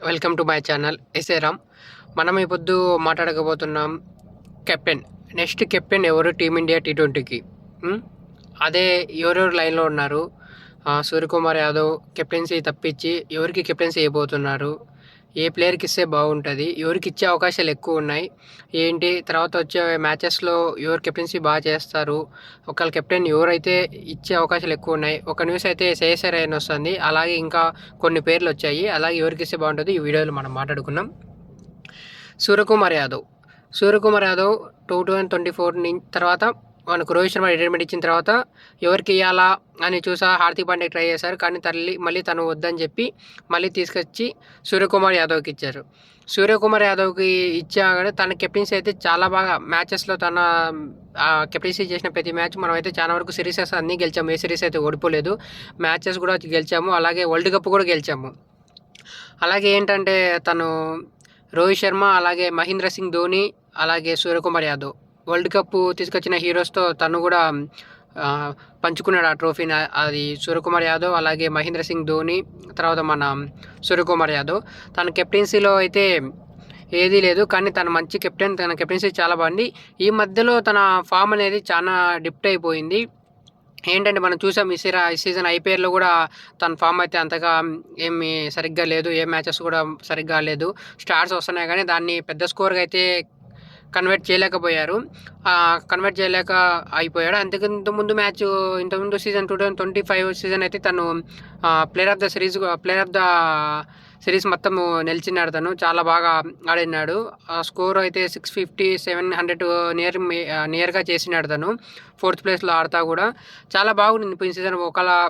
Welcome to my channel SA Ram. మనం ఈ పొద్దు మాట్లాడకపోతున్నాం కెప్టెన్. నెక్స్ట్ కెప్టెన్ ఎవరు టీమిండియా T20కి? అదే ఎవరెవరు లైన్లో ఉన్నారు? సూర్యకుమార్ యాదవ్ కెప్టెన్సీ తప్పించి ఎవరికి కెప్టెన్సీ ఇవ్వబోతున్నారు? ఏ ప్లేయర్కి ఇస్తే బాగుంటుంది? ఎవరికి ఇచ్చే అవకాశాలు ఎక్కువ ఉన్నాయి ఏంటి? తర్వాత వచ్చే మ్యాచెస్లో ఎవరు కెప్టెన్సీ బాగా చేస్తారు? ఒకవేళ కెప్టెన్ ఎవరైతే ఇచ్చే అవకాశాలు ఎక్కువ ఉన్నాయి? ఒక న్యూస్ అయితే శ్రేయస్సర్ అని వస్తుంది, అలాగే ఇంకా కొన్ని పేర్లు వచ్చాయి. అలాగే ఎవరికి ఇస్తే బాగుంటుంది ఈ వీడియోలో మనం మాట్లాడుకున్నాం. సూర్యకుమార్ యాదవ్ 2024 తర్వాత మనకు రోహిత్ శర్మ రిటైర్మెంట్ ఇచ్చిన తర్వాత ఎవరికి ఇవ్వాలా అని హార్దిక్ పాండ్యాకి ట్రై చేశారు. కానీ మళ్ళీ తను వద్దని చెప్పి మళ్ళీ తీసుకొచ్చి సూర్యకుమార్ యాదవ్కి ఇచ్చారు. సూర్యకుమార్ యాదవ్కి ఇచ్చాక తన కెప్టెన్సీ అయితే చాలా బాగా మ్యాచెస్లో తన కెప్టెన్సీ చేసిన ప్రతి మ్యాచ్ మనం అయితే చాలా వరకు సిరీసెస్ అన్నీ గెలిచాము. ఏ సిరీస్ అయితే ఓడిపోలేదు. మ్యాచెస్ కూడా గెలిచాము, అలాగే వరల్డ్ కప్ కూడా గెలిచాము. అలాగే ఏంటంటే తను రోహిత్ శర్మ, అలాగే మహేంద్ర సింగ్ ధోని, అలాగే సూర్యకుమార్ యాదవ్ వరల్డ్ కప్ తీసుకొచ్చిన హీరోస్తో తను కూడా పంచుకున్నాడు ఆ ట్రోఫీని. అది సూర్యకుమార్ యాదవ్, అలాగే మహేంద్ర సింగ్ ధోని, తర్వాత మన సూర్యకుమార్ యాదవ్. తన కెప్టెన్సీలో అయితే ఏదీ లేదు, కానీ తన మంచి కెప్టెన్. తన కెప్టెన్సీ చాలా బాగుంది. ఈ మధ్యలో తన ఫామ్ అనేది చాలా డిప్ట్ అయిపోయింది. ఏంటంటే మనం చూసాం ఈ సీజన్ ఐపీఎల్లో కూడా తన ఫామ్ అయితే అంతగా ఏమి సరిగ్గా లేదు. ఏ మ్యాచెస్ కూడా సరిగ్గా లేదు. స్టార్స్ వస్తున్నాయి కానీ దాన్ని పెద్ద స్కోర్గా అయితే కన్వర్ట్ చేయలేకపోయారు. అయిపోయాడు. ఇంతకుముందు సీజన్ 2025 సీజన్ అయితే తను ప్లేయర్ ఆఫ్ ద సిరీస్ మొత్తం నిలిచినాడు. తను చాలా బాగా ఆడినాడు. స్కోర్ అయితే 650, 700 నియర్గా చేసినాడు. తను 4th ప్లేస్లో ఆడుతా కూడా చాలా బాగుంది పోయిన సీజన్. ఒకవేళ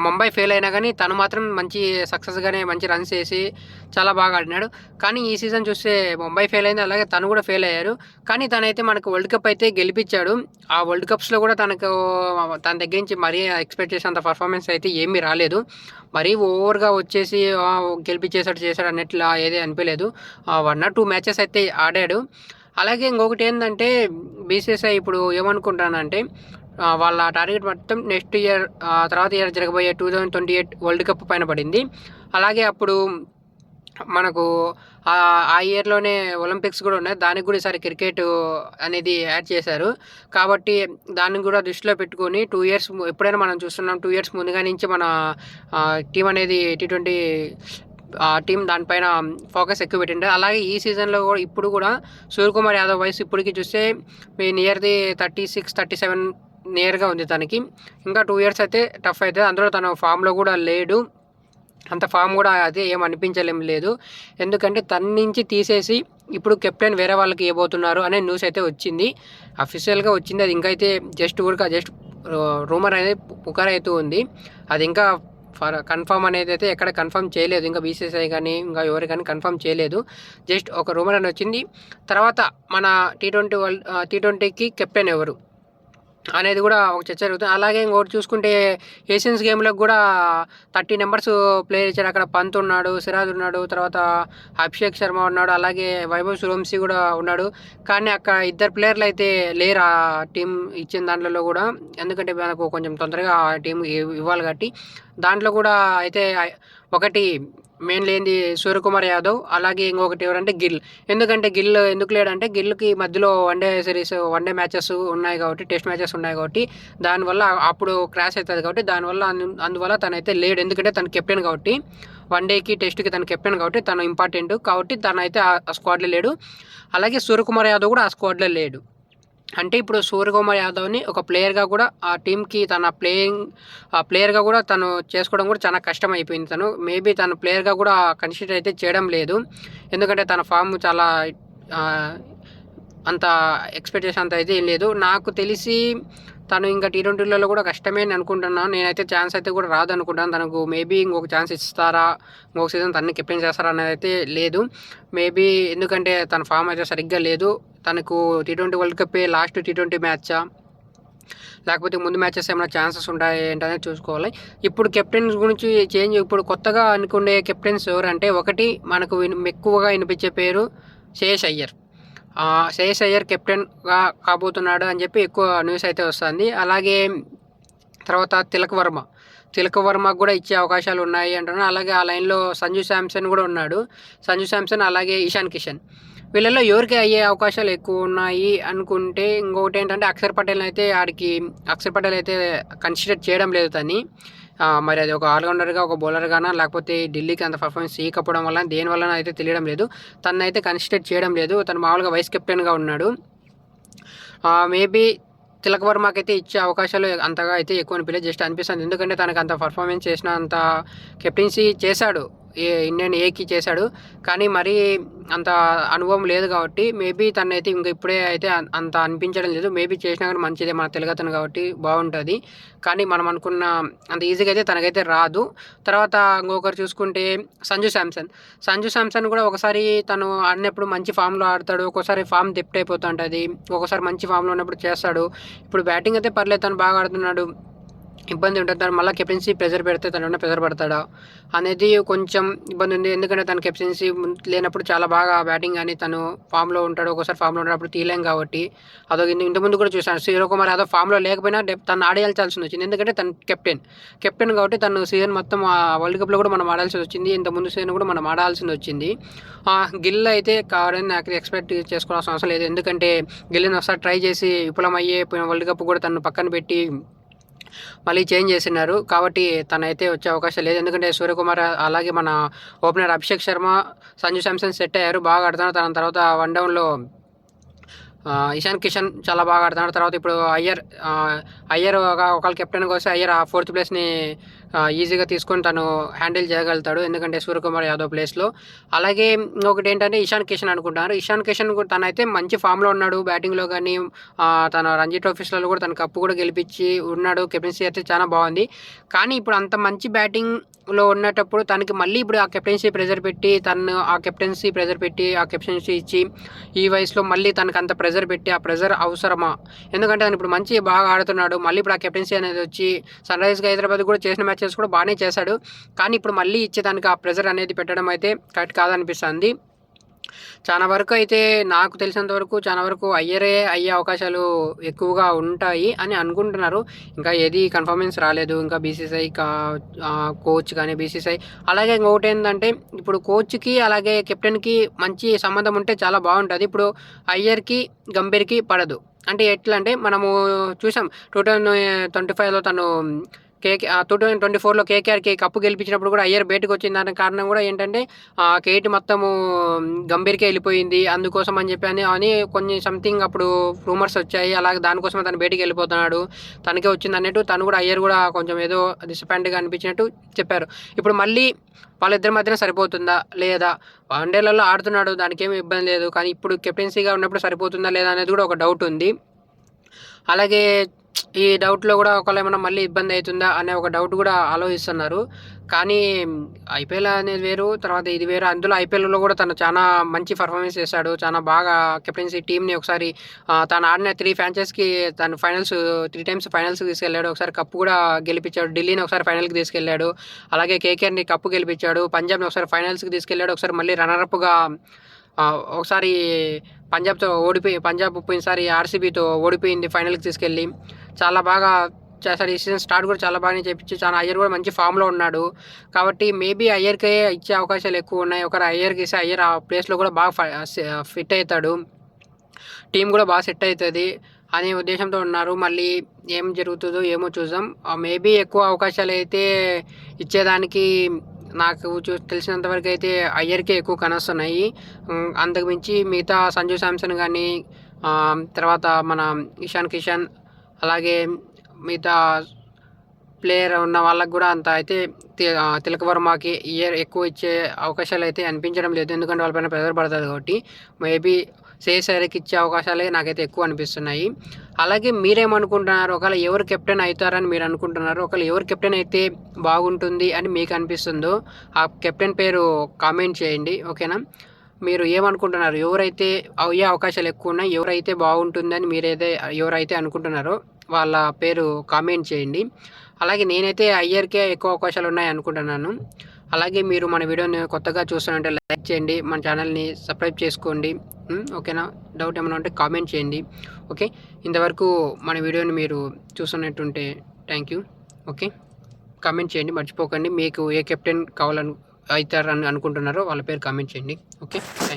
ముంబై ఫెయిల్ అయినా కానీ తను మాత్రం మంచి సక్సెస్గానే మంచి రన్స్ చేసి చాలా బాగా ఆడినాడు. కానీ ఈ సీజన్ చూస్తే ముంబై ఫెయిల్ అయింది, అలాగే తను కూడా ఫెయిల్ అయ్యారు. కానీ తనైతే మనకు వరల్డ్ కప్ అయితే గెలిపించాడు. ఆ వరల్డ్ కప్స్లో కూడా తన దగ్గర నుంచి మరీ ఎక్స్పెక్ట్ చేసేంత పర్ఫార్మెన్స్ అయితే ఏమీ రాలేదు. మరీ ఓవర్గా వచ్చేసి చేశాడు అన్నట్లు ఏది అనిపించలేదు. 1 or 2 మ్యాచెస్ అయితే ఆడాడు. అలాగే ఇంకొకటి ఏంటంటే బీసీసీఐ ఇప్పుడు ఏమనుకుంటానంటే వాళ్ళ టార్గెట్ మొత్తం నెక్స్ట్ ఇయర్ తర్వాత ఇయర్ జరగబోయే 2028 వరల్డ్ కప్ పైన పడింది. అలాగే అప్పుడు మనకు ఆ ఇయర్లోనే ఒలింపిక్స్ కూడా ఉన్నాయి. దానికి కూడా ఈసారి క్రికెట్ అనేది యాడ్ చేశారు. కాబట్టి దాన్ని కూడా దృష్టిలో పెట్టుకొని 2 years ఎప్పుడైనా మనం చూస్తున్నాం 2 years ముందుగా నుంచి మన టీం అనేది T20 టీం దానిపైన ఫోకస్ ఎక్కువ పెట్టిండే. అలాగే ఈ సీజన్లో కూడా ఇప్పుడు కూడా సూర్యకుమార్ యాదవ్ వయసు ఇప్పటికి చూస్తే నియర్ది 36, 37 నియర్గా ఉంది తనకి. ఇంకా 2 years అయితే టఫ్ అవుతుంది. అందులో తన ఫామ్లో కూడా లేడు. అంత ఫామ్ కూడా అదే ఏం అనిపించలేం లేదు. ఎందుకంటే తన నుంచి తీసేసి ఇప్పుడు కెప్టెన్ వేరే వాళ్ళకి ఇవ్వబోతున్నారు అనే న్యూస్ అయితే వచ్చింది. అఫీషియల్గా వచ్చింది. అది ఇంకా అయితే జస్ట్ రూమర్ అనేది పుకారైతూ ఉంది. అది ఇంకా కన్ఫర్మ్ అనేది అయితే ఎక్కడ కన్ఫర్మ్ చేయలేదు. ఇంకా బీసీసీఐ కానీ ఇంకా ఎవరు కానీ కన్ఫర్మ్ చేయలేదు. జస్ట్ ఒక రూమర్ అని వచ్చింది. తర్వాత మన T20కి కెప్టెన్ ఎవరు అనేది కూడా ఒక చర్చ జరుగుతుంది. అలాగే ఇంకోటి చూసుకుంటే ఏషియన్స్ గేమ్లకు కూడా 30 numbers ప్లేయర్ ఇచ్చారు. అక్కడ పంత్ ఉన్నాడు, సిరాజ్ ఉన్నాడు, తర్వాత అభిషేక్ శర్మ ఉన్నాడు, అలాగే వైభవ్ సూర్యవంశీ కూడా ఉన్నాడు. కానీ అక్కడ 2 ప్లేయర్లు అయితే లేరు ఆ టీం ఇచ్చిన దాంట్లో కూడా. ఎందుకంటే మనకు కొంచెం తొందరగా ఆ టీం ఇవ్వాలి కాబట్టి దాంట్లో కూడా అయితే ఒకటి మెయిన్ లేనిది సూర్యకుమార్ యాదవ్, అలాగే ఇంకొకటి ఎవరంటే గిల్. ఎందుకంటే గిల్ ఎందుకు లేడంటే గిల్కి మధ్యలో వన్డే మ్యాచెస్ ఉన్నాయి కాబట్టి, టెస్ట్ మ్యాచెస్ ఉన్నాయి కాబట్టి దానివల్ల అప్పుడు క్రాష్ అవుతుంది కాబట్టి అందువల్ల తనైతే లేడు. ఎందుకంటే తను కెప్టెన్ కాబట్టి, వన్డేకి టెస్ట్కి తను కెప్టెన్ కాబట్టి తను ఇంపార్టెంట్ కాబట్టి తనైతే ఆ స్క్వాడ్లో లేడు. అలాగే సూర్యకుమార్ యాదవ్ కూడా ఆ స్క్వాడ్లో లేడు. అంటే ఇప్పుడు సూర్యకుమార్ యాదవ్ని ఒక ప్లేయర్గా కూడా ఆ టీంకి తన ప్లేయర్గా కూడా తను చేసుకోవడం కూడా చాలా కష్టం అయిపోయింది. తను మేబీ తన ప్లేయర్గా కూడా కన్సిడర్ అయితే చేయడం లేదు. ఎందుకంటే తన ఫామ్ చాలా అంత ఎక్స్పెక్టేషన్ అంత అయితే ఏం లేదు. నాకు తెలిసి తను ఇంకా T20లలో కూడా కష్టమే అని అనుకుంటున్నాను. నేనైతే ఛాన్స్ అయితే కూడా రాదు అనుకుంటాను. తనకు మేబీ ఇంకొక ఛాన్స్ ఇస్తారా, ఇంకొక సీజన్ తనని కెప్టెన్ చేస్తారా అనేది అయితే లేదు. మేబీ ఎందుకంటే తన ఫామ్ అయితే సరిగ్గా లేదు. తనకు T20 world cup last T20 మ్యాచా, లేకపోతే ముందు మ్యాచెస్ ఏమైనా ఛాన్సెస్ ఉంటాయి ఏంటనేది చూసుకోవాలి. ఇప్పుడు కెప్టెన్స్ గురించి ఇప్పుడు కొత్తగా అనుకునే కెప్టెన్స్ ఎవరంటే, ఒకటి మనకు ఎక్కువగా వినిపించే పేరు శ్రేయస్ అయ్యర్ కెప్టెన్గా కాబోతున్నాడు అని చెప్పి ఎక్కువ న్యూస్ అయితే వస్తుంది. అలాగే తర్వాత తిలక్ తిలక్ వర్మకు కూడా ఇచ్చే అవకాశాలు ఉన్నాయి అంటున్నారు. అలాగే ఆ లైన్లో సంజు శాంసన్ కూడా ఉన్నాడు. సంజు శాంసన్ అలాగే ఇషాన్ కిషన్, వీళ్ళల్లో ఎవరికి అయ్యే అవకాశాలు ఎక్కువ ఉన్నాయి అనుకుంటే, ఇంకొకటి ఏంటంటే అక్షర్ పటేల్ అయితే కన్సిడర్ చేయడం లేదు తని. మరి అది ఒక ఆల్రౌండర్గా, ఒక బౌలర్గానా, లేకపోతే ఢిల్లీకి అంత పర్ఫార్మెన్స్ చేయకపోవడం వల్ల దేనివల్ల అయితే తెలియడం లేదు. తనైతే కన్సిడర్ చేయడం లేదు. తను మామూలుగా వైస్ కెప్టెన్గా ఉన్నాడు. మేబీ తిలక్ వర్మకి అయితే ఇచ్చే అవకాశాలు అంతగా అయితే ఎక్కువ అనిపించలేదు, జస్ట్ అనిపిస్తుంది. ఎందుకంటే తనకు అంత పర్ఫార్మెన్స్ చేసిన అంత కెప్టెన్సీ చేశాడు, ఇండియన్ ఏకి చేశాడు, కానీ మరీ అంత అనుభవం లేదు కాబట్టి మేబీ తనైతే ఇంకా ఇప్పుడే అయితే అంత అనిపించడం లేదు. మేబీ చేసినా కానీ మంచిదే, మన తెలుగుతను కాబట్టి బాగుంటుంది, కానీ మనం అనుకున్న అంత ఈజీగా అయితే తనకైతే రాదు. తర్వాత ఇంకొకరు చూసుకుంటే సంజు శాంసన్ కూడా ఒకసారి తను ఆడినప్పుడు మంచి ఫామ్లో ఆడతాడు, ఒక్కోసారి ఫామ్ డిప్ట్ అయిపోతుంటుంది, ఒక్కోసారి మంచి ఫామ్లో ఉన్నప్పుడు చేస్తాడు. ఇప్పుడు బ్యాటింగ్ అయితే పర్లేదు, తను బాగా ఆడుతున్నాడు, ఇబ్బంది ఉంటుంది. తను మళ్ళీ కెప్టెన్సీ ప్రెజర్ పెడితే తను ప్రెజర్ పడతాడా అనేది కొంచెం ఇబ్బంది ఉంది. ఎందుకంటే తన కెప్టెన్సీ లేనప్పుడు చాలా బాగా బ్యాటింగ్ అని తను ఫామ్లో ఉంటాడు, ఒకసారి ఫామ్లో ఉన్నప్పుడు తీయలేం కాబట్టి. అదొక ఇంతకుముందు కూడా చూసాను, సూర్యకుమార్ యాదవ్ ఫామ్లో లేకపోయినా తను ఆడేయాల్సి వచ్చింది, ఎందుకంటే తను కెప్టెన్ కాబట్టి. తను సీజన్ మొత్తం వరల్డ్ కప్లో కూడా మనం ఆడాల్సి వచ్చింది, ఇంతకుముందు సీజన్ కూడా మనం ఆడాల్సి వచ్చింది. గిల్ అయితే కావాలని నాకు ఎక్స్పెక్ట్ చేసుకోవాల్సిన అవసరం లేదు, ఎందుకంటే గిల్ని ఒకసారి ట్రై చేసి విఫలమయ్యే వరల్డ్ కప్ కూడా తను పక్కన పెట్టి మళ్ళీ చేంజ్ చేసినారు, కాబట్టి తనైతే వచ్చే అవకాశం లేదు. ఎందుకంటే సూర్యకుమార్ అలాగే మన ఓపెనర్ అభిషేక్ శర్మ, సంజు శాంసన్ సెట్ అయ్యారు, బాగా ఆడుతున్నారు. తన తర్వాత వన్ డౌన్లో ఇషాన్ కిషన్ చాలా బాగా ఆడుతున్నాడు. తర్వాత ఇప్పుడు అయ్యర్ ఒకవేళ కెప్టెన్గా వస్తే అయ్యర్ ఆ 4th ప్లేస్ని ఈజీగా తీసుకొని తను హ్యాండిల్ చేయగలుగుతాడు, ఎందుకంటే సూర్యకుమార్ యాదవ్ ప్లేస్లో. అలాగే ఇంకొకటి ఏంటంటే ఇషాన్ కిషన్ అనుకుంటున్నారు. ఇషాన్ కిషన్ కూడా తనైతే మంచి ఫామ్లో ఉన్నాడు, బ్యాటింగ్లో కానీ తన రంజీ ట్రోఫీస్లలో కూడా తన కప్పు కూడా గెలిపించి ఉన్నాడు, కెప్టెన్సీ అయితే చాలా బాగుంది. కానీ ఇప్పుడు అంత మంచి బ్యాటింగ్లో ఉన్నప్పుడు తనకి మళ్ళీ ఇప్పుడు ఆ కెప్టెన్సీ ప్రెజర్ పెట్టి ఆ కెప్టెన్సీ ఇచ్చి ఈ వయసులో మళ్ళీ తనకు అంత ప్రెజర్ పెట్టి ఆ ప్రెజర్ అవసరమా? ఎందుకంటే తను ఇప్పుడు మంచి బాగా ఆడుతున్నాడు, మళ్ళీ ఇప్పుడు ఆ కెప్టెన్సీ అనేది వచ్చి సన్రైజర్స్ హైదరాబాద్ కూడా చేసిన మ్యాచెస్ కూడా బాగానే చేశాడు, కానీ ఇప్పుడు మళ్ళీ ఇచ్చేదానికి ఆ ప్రెజర్ అనేది పెట్టడం అయితే కరెక్ట్ కాదనిపిస్తుంది. చాలా వరకు అయితే నాకు తెలిసినంత వరకు చాలా వరకు అయ్యరే అయ్యే అవకాశాలు ఎక్కువగా ఉంటాయి అని అనుకుంటున్నారు. ఇంకా ఏది కన్ఫర్మెన్స్ రాలేదు, ఇంకా బీసీసీఐ కోచ్ కానీ బీసీసీఐ. అలాగే ఇంకొకటి ఏంటంటే ఇప్పుడు కోచ్కి అలాగే కెప్టెన్కి మంచి సంబంధం ఉంటే చాలా బాగుంటుంది. ఇప్పుడు అయ్యర్కి గంభీర్కి పడదు అంటే ఎట్లా అంటే మనము చూసాం 2025లో తను 2024లో కేకేఆర్కి కప్పు గెలిపించినప్పుడు కూడా అయ్యర్ బయటకు వచ్చింది. దానికి కారణం కూడా ఏంటంటే కేటీ మొత్తము గంభీర్కే వెళ్ళిపోయింది, అందుకోసం అని చెప్పి అని కొన్ని సంథింగ్ అప్పుడు రూమర్స్ వచ్చాయి. అలాగే దానికోసం తను బయటికి వెళ్ళిపోతున్నాడు, తనకే వచ్చింది అన్నట్టు తను కూడా అయ్యర్ కూడా కొంచెం ఏదో డిసప్పాయింట్గా అనిపించినట్టు చెప్పారు. ఇప్పుడు మళ్ళీ వాళ్ళిద్దరి మధ్యన సరిపోతుందా లేదా? వన్డేలలో ఆడుతున్నాడు, దానికి ఏమి ఇబ్బంది లేదు, కానీ ఇప్పుడు కెప్టెన్సీగా ఉన్నప్పుడు సరిపోతుందా లేదా అనేది కూడా ఒక డౌట్ ఉంది. అలాగే ఈ డౌట్లో కూడా ఒకవేళ ఏమైనా మళ్ళీ ఇబ్బంది అవుతుందా అనే ఒక డౌట్ కూడా ఆలోచిస్తున్నారు. కానీ ఐపీఎల్ అనేది వేరు, తర్వాత ఇది వేరు. అందులో ఐపీఎల్లో కూడా తను చాలా మంచి పర్ఫార్మెన్స్ చేశాడు, చాలా బాగా కెప్టెన్సీ టీంని ఒకసారి తను ఆడిన 3 ఫ్రాంచైజ్కి తను 3 టైమ్స్ ఫైనల్స్కి తీసుకెళ్ళాడు, ఒకసారి కప్పు కూడా గెలిపించాడు, ఢిల్లీని ఒకసారి ఫైనల్కి తీసుకెళ్ళాడు, అలాగే కేకేఆర్ని కప్పు గెలిపించాడు, పంజాబ్ని ఒకసారి ఫైనల్స్కి తీసుకెళ్ళాడు, ఒకసారి మళ్ళీ రన్నరప్గా ఒకసారి పంజాబ్ పోయినసారి ఆర్సీబీతో ఓడిపోయింది ఫైనల్కి తీసుకెళ్ళి, చాలా బాగా చేశాడు. ఈ సీజన్ స్టార్ట్ కూడా చాలా బాగానే చేపించి చాలా అయ్యర్ కూడా మంచి ఫామ్లో ఉన్నాడు, కాబట్టి మేబీ అయ్యర్కే ఇచ్చే అవకాశాలు ఎక్కువ ఉన్నాయి. ఒకరు అయ్యర్కి ఇస్తే అయ్యర్ ఆ ప్లేస్లో కూడా బాగా ఫిట్ అవుతాడు, టీం కూడా బాగా సెట్ అవుతుంది అనే ఉద్దేశంతో ఉన్నారు. మళ్ళీ ఏం జరుగుతుందో ఏమో చూద్దాం. మేబీ ఎక్కువ అవకాశాలు అయితే ఇచ్చేదానికి నాకు తెలిసినంతవరకు అయితే అయ్యర్కే ఎక్కువ కనొస్తున్నాయి. అంతకుమించి మిగతా సంజు శాంసన్ కానీ తర్వాత మన ఇషాన్ కిషన్ అలాగే మిగతా ప్లేయర్ ఉన్న వాళ్ళకు కూడా అంత అయితే తిలక్ వర్మకి ఇయర్ ఎక్కువ ఇచ్చే అవకాశాలు అయితే అనిపించడం లేదు, ఎందుకంటే వాళ్ళపైన ప్రెజర్ పడుతుంది కాబట్టి. మేబీ శ్రేయస్సయ్యర్కి ఇచ్చే అవకాశాలే నాకైతే ఎక్కువ అనిపిస్తున్నాయి. అలాగే మీరేమనుకుంటున్నారు? ఒకవేళ ఎవరు కెప్టెన్ అవుతారని మీరు అనుకుంటున్నారు? ఒకవేళ ఎవరు కెప్టెన్ అయితే బాగుంటుంది అని మీకు అనిపిస్తుందో ఆ కెప్టెన్ పేరు కామెంట్ చేయండి, ఓకేనా? మీరు ఏమనుకుంటున్నారు? ఎవరైతే అయ్యే అవకాశాలు ఎక్కువ ఉన్నాయి, ఎవరైతే బాగుంటుందని ఎవరైతే అనుకుంటున్నారో వాళ్ళ పేరు కామెంట్ చేయండి. అలాగే నేనైతే అయ్యర్కే ఎక్కువ అవకాశాలు ఉన్నాయి అనుకుంటున్నాను. అలాగే మీరు మన వీడియోని కొత్తగా చూస్తున్నట్టే లైక్ చేయండి, మన ఛానల్ని సబ్స్క్రైబ్ చేసుకోండి, ఓకేనా? డౌట్ ఏమైనా ఉంటే కామెంట్ చేయండి, ఓకే? ఇంతవరకు మన వీడియోని మీరు చూస్తున్నట్టుంటే థ్యాంక్ యూ, ఓకే? కామెంట్ చేయండి మర్చిపోకండి. మీకు ఏ కెప్టెన్ కావాలని అవుతారని అనుకుంటున్నారో వాళ్ళ పేరు కామెంట్ చేయండి. ఓకే. థ్యాంక్